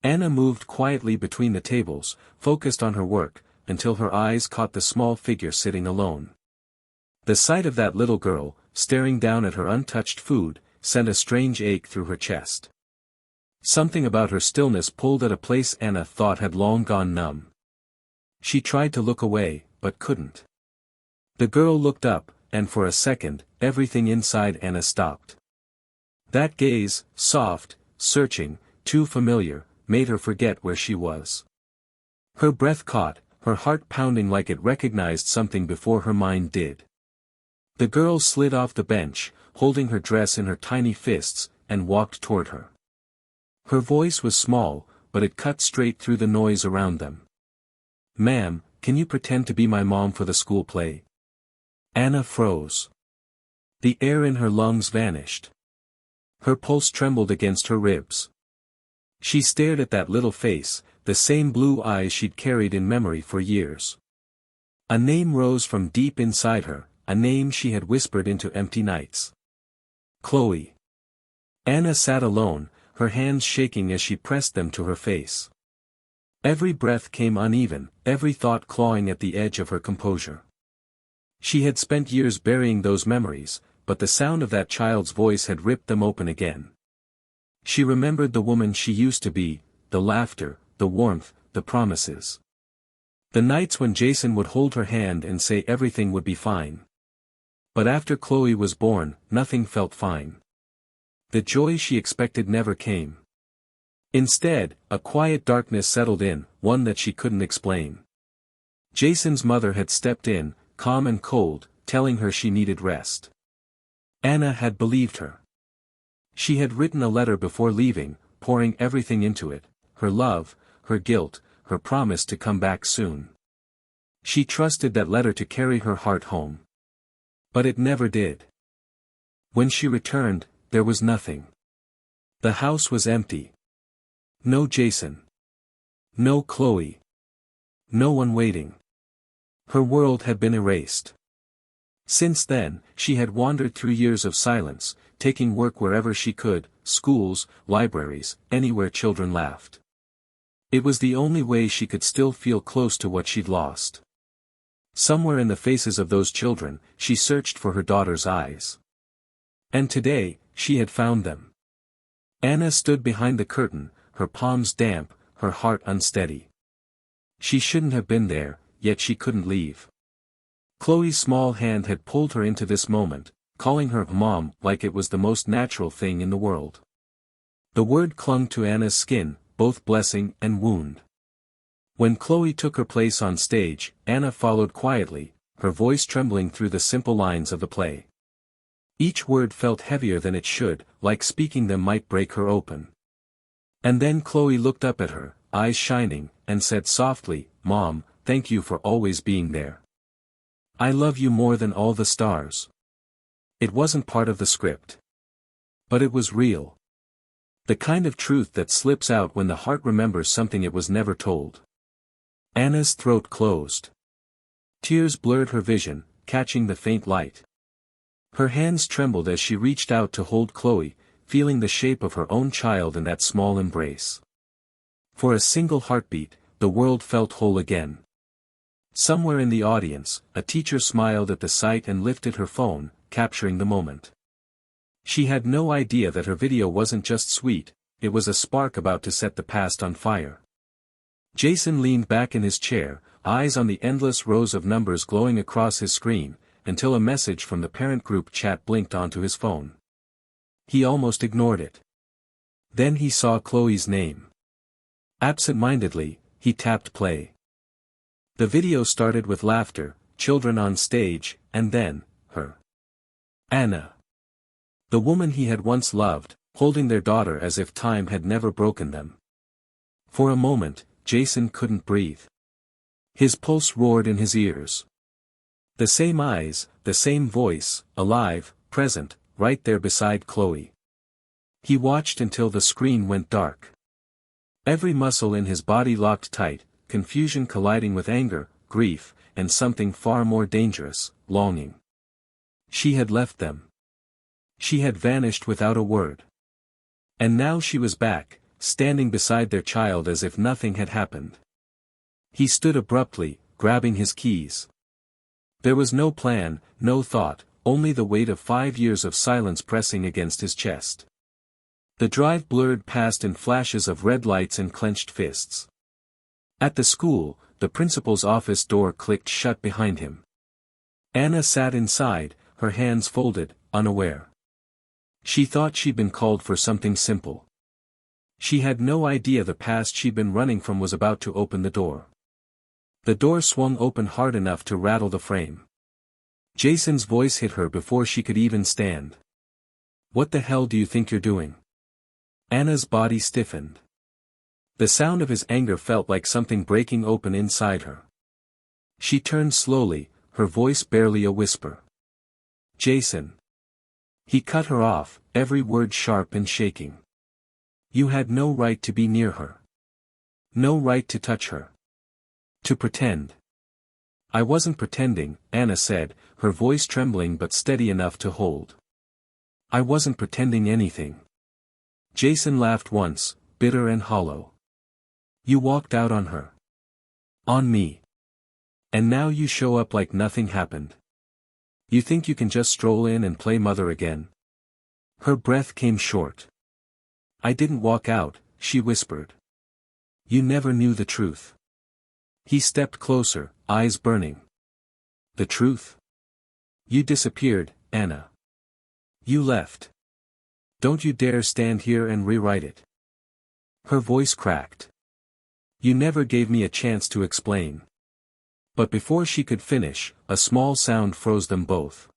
Anna moved quietly between the tables, focused on her work, until her eyes caught the small figure sitting alone. The sight of that little girl, staring down at her untouched food, sent a strange ache through her chest. Something about her stillness pulled at a place Anna thought had long gone numb. She tried to look away, but couldn't. The girl looked up, and for a second, everything inside Anna stopped. That gaze, soft, searching, too familiar, made her forget where she was. Her breath caught, her heart pounding like it recognized something before her mind did. The girl slid off the bench, holding her dress in her tiny fists, and walked toward her. Her voice was small, but it cut straight through the noise around them. "Ma'am, can you pretend to be my mom for the school play?" Anna froze. The air in her lungs vanished. Her pulse trembled against her ribs. She stared at that little face, the same blue eyes she'd carried in memory for years. A name rose from deep inside her, a name she had whispered into empty nights. Chloe. Anna sat alone, her hands shaking as she pressed them to her face. Every breath came uneven, every thought clawing at the edge of her composure. She had spent years burying those memories, but the sound of that child's voice had ripped them open again. She remembered the woman she used to be, the laughter, the warmth, the promises. The nights when Jason would hold her hand and say everything would be fine. But after Chloe was born, nothing felt fine. The joy she expected never came. Instead, a quiet darkness settled in, one that she couldn't explain. Jason's mother had stepped in, calm and cold, telling her she needed rest. Anna had believed her. She had written a letter before leaving, pouring everything into it, her love, her guilt, her promise to come back soon. She trusted that letter to carry her heart home. But it never did. When she returned, there was nothing. The house was empty. No Jason. No Chloe. No one waiting. Her world had been erased. Since then, she had wandered through years of silence, taking work wherever she could, schools, libraries, anywhere children laughed. It was the only way she could still feel close to what she'd lost. Somewhere in the faces of those children, she searched for her daughter's eyes. And today, she had found them. Anna stood behind the curtain, her palms damp, her heart unsteady. She shouldn't have been there, yet she couldn't leave. Chloe's small hand had pulled her into this moment, calling her mom like it was the most natural thing in the world. The word clung to Anna's skin, both blessing and wound. When Chloe took her place on stage, Anna followed quietly, her voice trembling through the simple lines of the play. Each word felt heavier than it should, like speaking them might break her open. And then Chloe looked up at her, eyes shining, and said softly, "Mom, thank you for always being there. I love you more than all the stars." It wasn't part of the script. But it was real. The kind of truth that slips out when the heart remembers something it was never told. Anna's throat closed. Tears blurred her vision, catching the faint light. Her hands trembled as she reached out to hold Chloe, feeling the shape of her own child in that small embrace. For a single heartbeat, the world felt whole again. Somewhere in the audience, a teacher smiled at the sight and lifted her phone, capturing the moment. She had no idea that her video wasn't just sweet, it was a spark about to set the past on fire. Jason leaned back in his chair, eyes on the endless rows of numbers glowing across his screen, until a message from the parent group chat blinked onto his phone. He almost ignored it. Then he saw Chloe's name. Absent-mindedly, he tapped play. The video started with laughter, children on stage, and then, her. Anna. The woman he had once loved, holding their daughter as if time had never broken them. For a moment, Jason couldn't breathe. His pulse roared in his ears. The same eyes, the same voice, alive, present, right there beside Chloe. He watched until the screen went dark. Every muscle in his body locked tight, confusion colliding with anger, grief, and something far more dangerous, longing. She had left them. She had vanished without a word. And now she was back, standing beside their child as if nothing had happened. He stood abruptly, grabbing his keys. There was no plan, no thought, only the weight of 5 years of silence pressing against his chest. The drive blurred past in flashes of red lights and clenched fists. At the school, the principal's office door clicked shut behind him. Anna sat inside, her hands folded, unaware. She thought she'd been called for something simple. She had no idea the past she'd been running from was about to open the door. The door swung open hard enough to rattle the frame. Jason's voice hit her before she could even stand. "What the hell do you think you're doing?" Anna's body stiffened. The sound of his anger felt like something breaking open inside her. She turned slowly, her voice barely a whisper. "Jason." He cut her off, every word sharp and shaking. "You had no right to be near her. No right to touch her. To pretend." "I wasn't pretending," Anna said, her voice trembling but steady enough to hold. "I wasn't pretending anything." Jason laughed once, bitter and hollow. "You walked out on her. On me. And now you show up like nothing happened. You think you can just stroll in and play mother again?" Her breath came short. "I didn't walk out," she whispered. "You never knew the truth." He stepped closer, eyes burning. "The truth? You disappeared, Anna. You left. Don't you dare stand here and rewrite it." Her voice cracked. "You never gave me a chance to explain." But before she could finish, a small sound froze them both.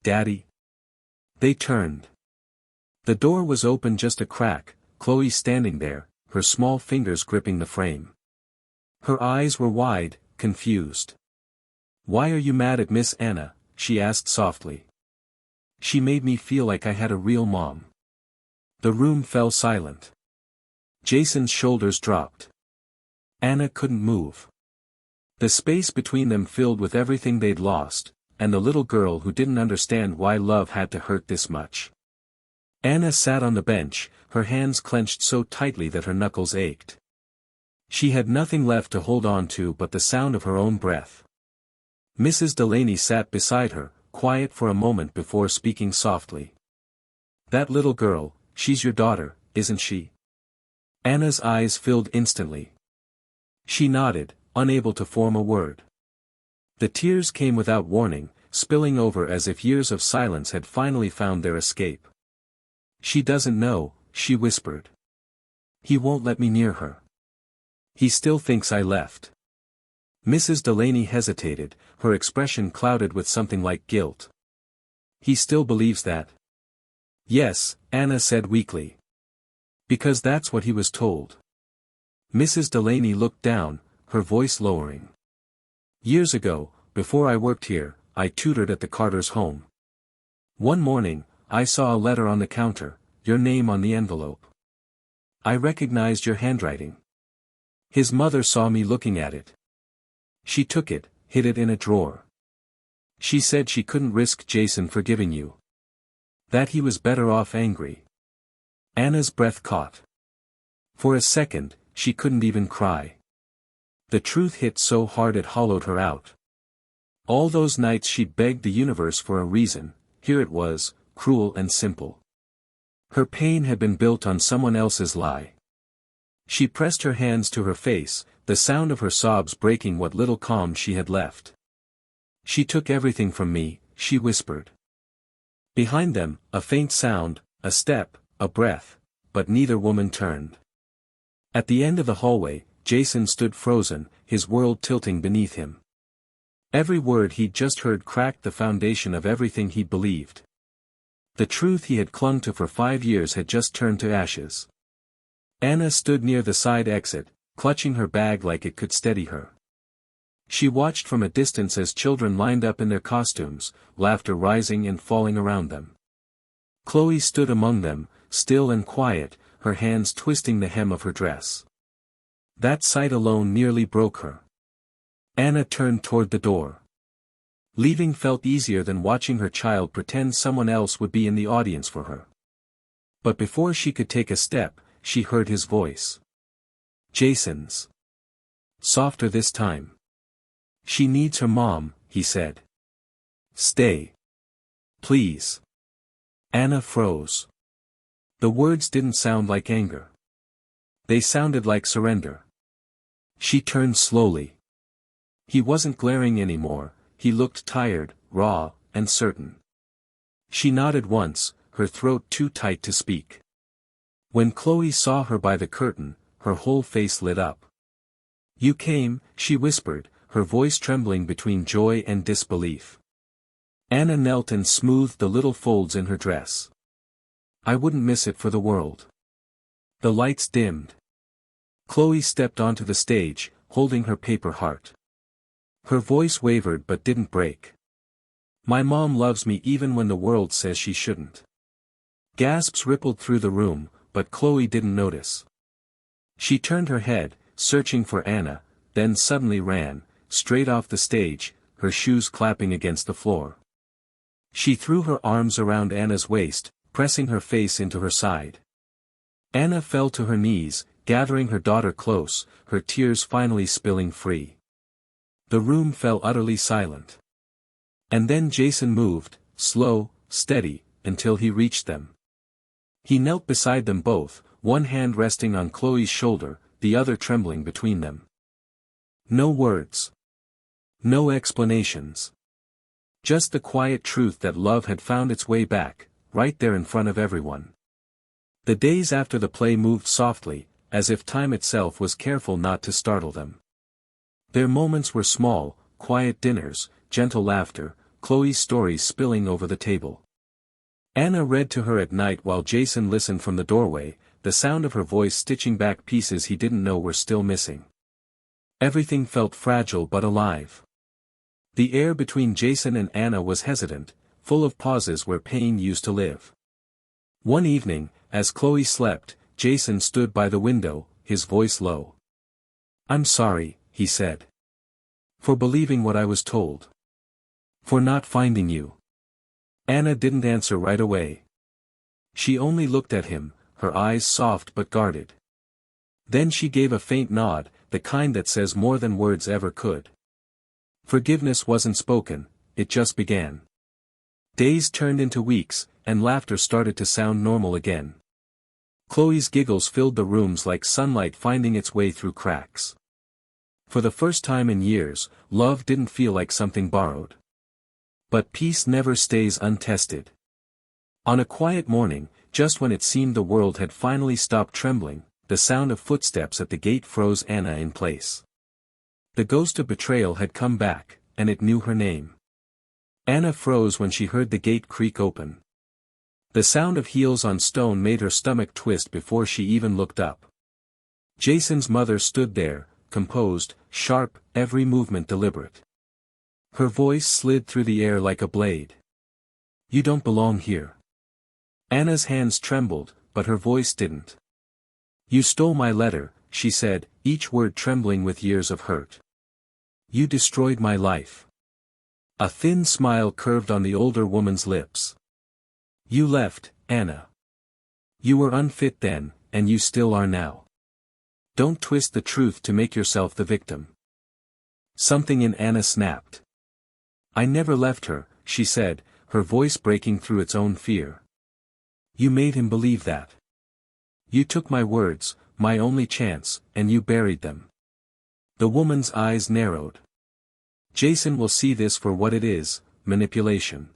"Daddy?" They turned. The door was open just a crack, Chloe standing there, her small fingers gripping the frame. Her eyes were wide, confused. "Why are you mad at Miss Anna?" she asked softly. "She made me feel like I had a real mom." The room fell silent. Jason's shoulders dropped. Anna couldn't move. The space between them filled with everything they'd lost, and the little girl who didn't understand why love had to hurt this much. Anna sat on the bench, her hands clenched so tightly that her knuckles ached. She had nothing left to hold on to but the sound of her own breath. Mrs. Delaney sat beside her, quiet for a moment before speaking softly. "That little girl, she's your daughter, isn't she?" Anna's eyes filled instantly. She nodded, unable to form a word. The tears came without warning, spilling over as if years of silence had finally found their escape. "She doesn't know," she whispered. "He won't let me near her. He still thinks I left." Mrs. Delaney hesitated, her expression clouded with something like guilt. "He still believes that?" "Yes," Anna said weakly. "Because that's what he was told." Mrs. Delaney looked down, her voice lowering. "Years ago, before I worked here, I tutored at the Carter's home. One morning, I saw a letter on the counter, your name on the envelope. I recognized your handwriting. His mother saw me looking at it. She took it, hid it in a drawer. She said she couldn't risk Jason forgiving you. That he was better off angry." Anna's breath caught. For a second, she couldn't even cry. The truth hit so hard it hollowed her out. All those nights she'd begged the universe for a reason, here it was, cruel and simple. Her pain had been built on someone else's lie. She pressed her hands to her face, the sound of her sobs breaking what little calm she had left. "She took everything from me," she whispered. Behind them, a faint sound, a step, a breath, but neither woman turned. At the end of the hallway, Jason stood frozen, his world tilting beneath him. Every word he'd just heard cracked the foundation of everything he'd believed. The truth he had clung to for 5 years had just turned to ashes. Anna stood near the side exit, clutching her bag like it could steady her. She watched from a distance as children lined up in their costumes, laughter rising and falling around them. Chloe stood among them, still and quiet, her hands twisting the hem of her dress. That sight alone nearly broke her. Anna turned toward the door. Leaving felt easier than watching her child pretend someone else would be in the audience for her. But before she could take a step, she heard his voice. Jason's. Softer this time. She needs her mom, he said. Stay. Please. Anna froze. The words didn't sound like anger. They sounded like surrender. She turned slowly. He wasn't glaring anymore, he looked tired, raw, and certain. She nodded once, her throat too tight to speak. When Chloe saw her by the curtain, her whole face lit up. You came, she whispered, her voice trembling between joy and disbelief. Anna knelt and smoothed the little folds in her dress. I wouldn't miss it for the world. The lights dimmed. Chloe stepped onto the stage, holding her paper heart. Her voice wavered but didn't break. My mom loves me even when the world says she shouldn't. Gasps rippled through the room, but Chloe didn't notice. She turned her head, searching for Anna, then suddenly ran, straight off the stage, her shoes clapping against the floor. She threw her arms around Anna's waist, pressing her face into her side. Anna fell to her knees, gathering her daughter close, her tears finally spilling free. The room fell utterly silent. And then Jason moved, slow, steady, until he reached them. He knelt beside them both, one hand resting on Chloe's shoulder, the other trembling between them. No words. No explanations. Just the quiet truth that love had found its way back, right there in front of everyone. The days after the play moved softly, as if time itself was careful not to startle them. Their moments were small, quiet dinners, gentle laughter, Chloe's stories spilling over the table. Anna read to her at night while Jason listened from the doorway, the sound of her voice stitching back pieces he didn't know were still missing. Everything felt fragile but alive. The air between Jason and Anna was hesitant, full of pauses where pain used to live. One evening, as Chloe slept, Jason stood by the window, his voice low. I'm sorry, he said. For believing what I was told. For not finding you. Anna didn't answer right away. She only looked at him, her eyes soft but guarded. Then she gave a faint nod, the kind that says more than words ever could. Forgiveness wasn't spoken, it just began. Days turned into weeks, and laughter started to sound normal again. Chloe's giggles filled the rooms like sunlight finding its way through cracks. For the first time in years, love didn't feel like something borrowed. But peace never stays untested. On a quiet morning, just when it seemed the world had finally stopped trembling, the sound of footsteps at the gate froze Anna in place. The ghost of betrayal had come back, and it knew her name. Anna froze when she heard the gate creak open. The sound of heels on stone made her stomach twist before she even looked up. Jason's mother stood there, composed, sharp, every movement deliberate. Her voice slid through the air like a blade. You don't belong here. Anna's hands trembled, but her voice didn't. You stole my letter, she said, each word trembling with years of hurt. You destroyed my life. A thin smile curved on the older woman's lips. You left, Anna. You were unfit then, and you still are now. Don't twist the truth to make yourself the victim. Something in Anna snapped. I never left her, she said, her voice breaking through its own fear. You made him believe that. You took my words, my only chance, and you buried them. The woman's eyes narrowed. Jason will see this for what it is, manipulation.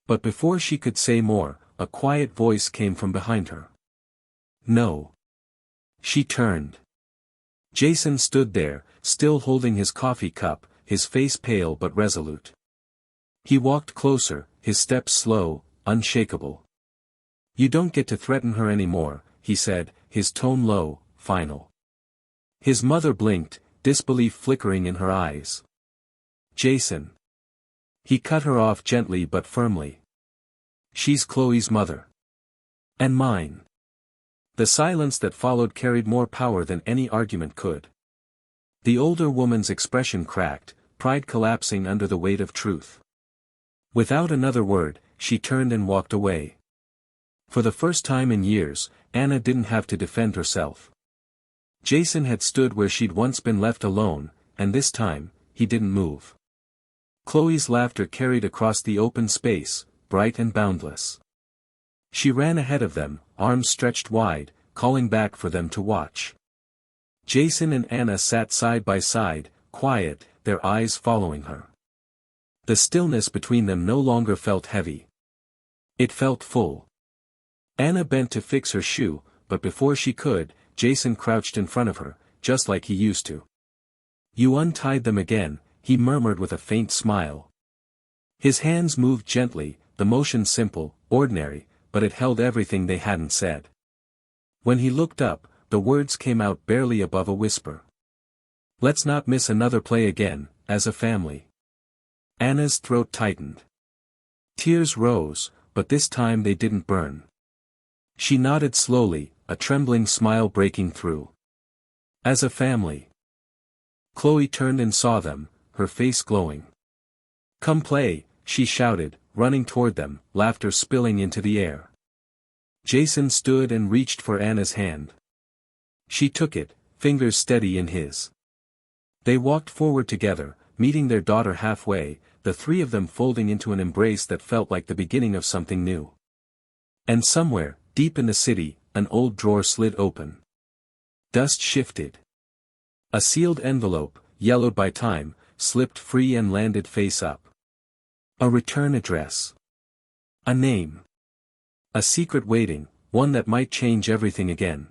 But before she could say more, a quiet voice came from behind her. No. She turned. Jason stood there, still holding his coffee cup, his face pale but resolute. He walked closer, his steps slow, unshakable. You don't get to threaten her anymore, he said, his tone low, final. His mother blinked, disbelief flickering in her eyes. Jason. He cut her off gently but firmly. She's Chloe's mother. And mine. The silence that followed carried more power than any argument could. The older woman's expression cracked, pride collapsing under the weight of truth. Without another word, she turned and walked away. For the first time in years, Anna didn't have to defend herself. Jason had stood where she'd once been left alone, and this time, he didn't move. Chloe's laughter carried across the open space, bright and boundless. She ran ahead of them, arms stretched wide, calling back for them to watch. Jason and Anna sat side by side, quiet, their eyes following her. The stillness between them no longer felt heavy. It felt full. Anna bent to fix her shoe, but before she could, Jason crouched in front of her, just like he used to. "You untied them again," he murmured with a faint smile. His hands moved gently, the motion simple, ordinary, but it held everything they hadn't said. When he looked up, the words came out barely above a whisper. "Let's not miss another play again, as a family." Anna's throat tightened. Tears rose, but this time they didn't burn. She nodded slowly, a trembling smile breaking through. "As a family." Chloe turned and saw them, her face glowing. "Come play," she shouted, running toward them, laughter spilling into the air. Jason stood and reached for Anna's hand. She took it, fingers steady in his. They walked forward together, meeting their daughter halfway, the three of them folding into an embrace that felt like the beginning of something new. And somewhere, deep in the city, an old drawer slid open. Dust shifted. A sealed envelope, yellowed by time, slipped free and landed face up. A return address. A name. A secret waiting, one that might change everything again.